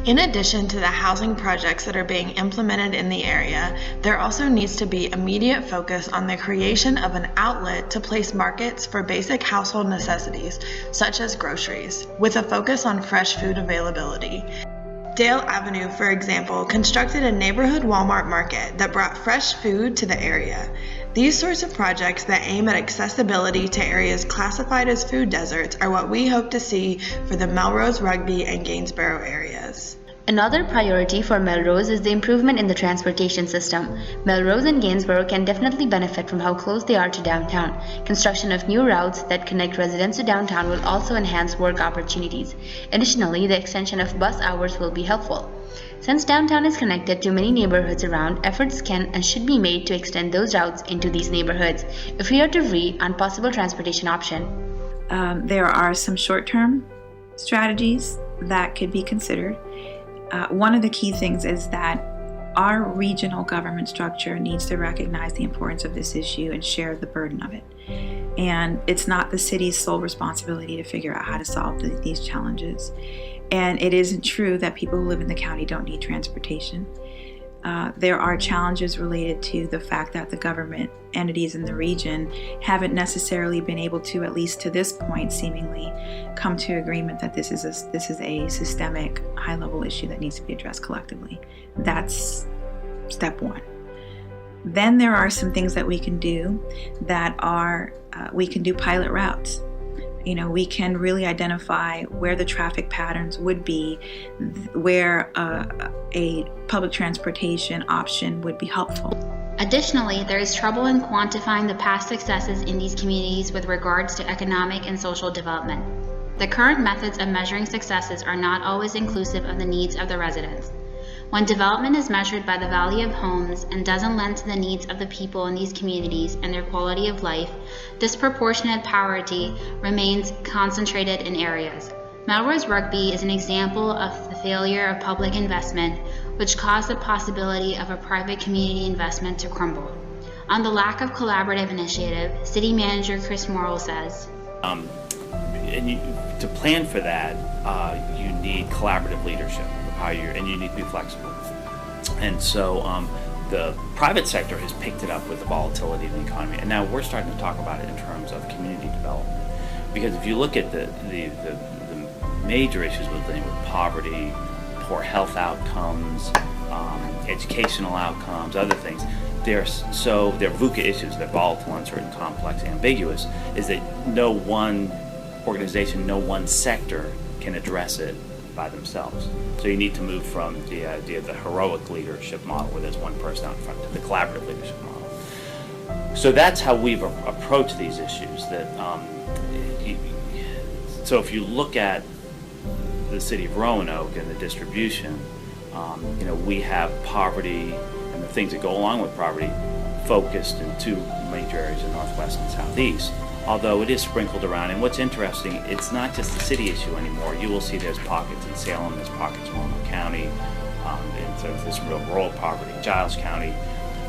In addition to the housing projects that are being implemented in the area, there also needs to be immediate focus on the creation of an outlet to place markets for basic household necessities, such as groceries, with a focus on fresh food availability. Dale Avenue, for example, constructed a neighborhood Walmart market that brought fresh food to the area. These sorts of projects that aim at accessibility to areas classified as food deserts are what we hope to see for the Melrose, Rugby, and Gainsborough areas. Another priority for Melrose is the improvement in the transportation system. Melrose and Gainsborough can definitely benefit from how close they are to downtown. Construction of new routes that connect residents to downtown will also enhance work opportunities. Additionally, the extension of bus hours will be helpful. Since downtown is connected to many neighborhoods around, efforts can and should be made to extend those routes into these neighborhoods. If we are to agree on possible transportation option. There are some short-term strategies that could be considered. One of the key things is that our regional government structure needs to recognize the importance of this issue and share the burden of it. And it's not the city's sole responsibility to figure out how to solve these challenges. And it isn't true that people who live in the county don't need transportation. There are challenges related to the fact that the government entities in the region haven't necessarily been able to, at least to this point, seemingly come to agreement that this is a systemic, high-level issue that needs to be addressed collectively. That's step one. Then there are some things that we can do that are, we can do pilot routes. We can really identify where the traffic patterns would be, where a public transportation option would be helpful. Additionally, there is trouble in quantifying the past successes in these communities with regards to economic and social development. The current methods of measuring successes are not always inclusive of the needs of the residents. When development is measured by the value of homes and doesn't lend to the needs of the people in these communities and their quality of life, disproportionate poverty remains concentrated in areas. Melrose Rugby is an example of the failure of public investment, which caused the possibility of a private community investment to crumble. On the lack of collaborative initiative, City Manager Chris Morrill says, to plan for that, you need collaborative leadership. And you need to be flexible. And so the private sector has picked it up with the volatility of the economy, and now we're starting to talk about it in terms of community development. Because if you look at the major issues with poverty, poor health outcomes, educational outcomes, other things, they're VUCA issues, they're volatile, uncertain, complex, ambiguous, is that no one organization, no one sector can address it by themselves. So you need to move from the idea of the heroic leadership model where there's one person out in front to the collaborative leadership model. So that's how we've approached these issues. So if you look at the city of Roanoke and the distribution, we have poverty and the things that go along with poverty focused in two major areas in Northwest and Southeast. Although it is sprinkled around. And what's interesting, it's not just a city issue anymore. You will see there's pockets in Salem, there's pockets in Roanoke County, and so there's real rural poverty in Giles County.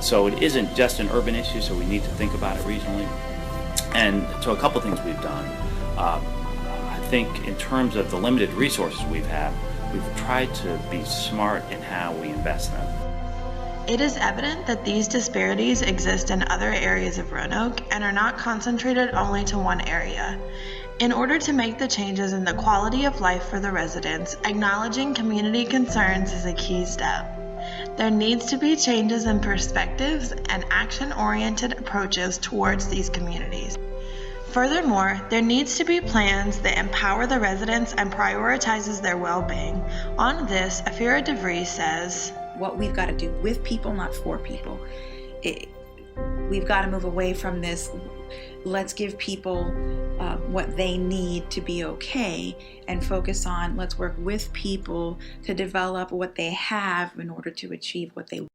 So it isn't just an urban issue, so we need to think about it regionally. And so a couple things we've done. I think in terms of the limited resources we've tried to be smart in how we invest them. It is evident that these disparities exist in other areas of Roanoke and are not concentrated only to one area. In order to make the changes in the quality of life for the residents, acknowledging community concerns is a key step. There needs to be changes in perspectives and action-oriented approaches towards these communities. Furthermore, there needs to be plans that empower the residents and prioritizes their well-being. On this, Afira DeVries says, what we've got to do with people, not for people. We've got to move away from this, let's give people what they need to be okay, and focus on let's work with people to develop what they have in order to achieve what they want.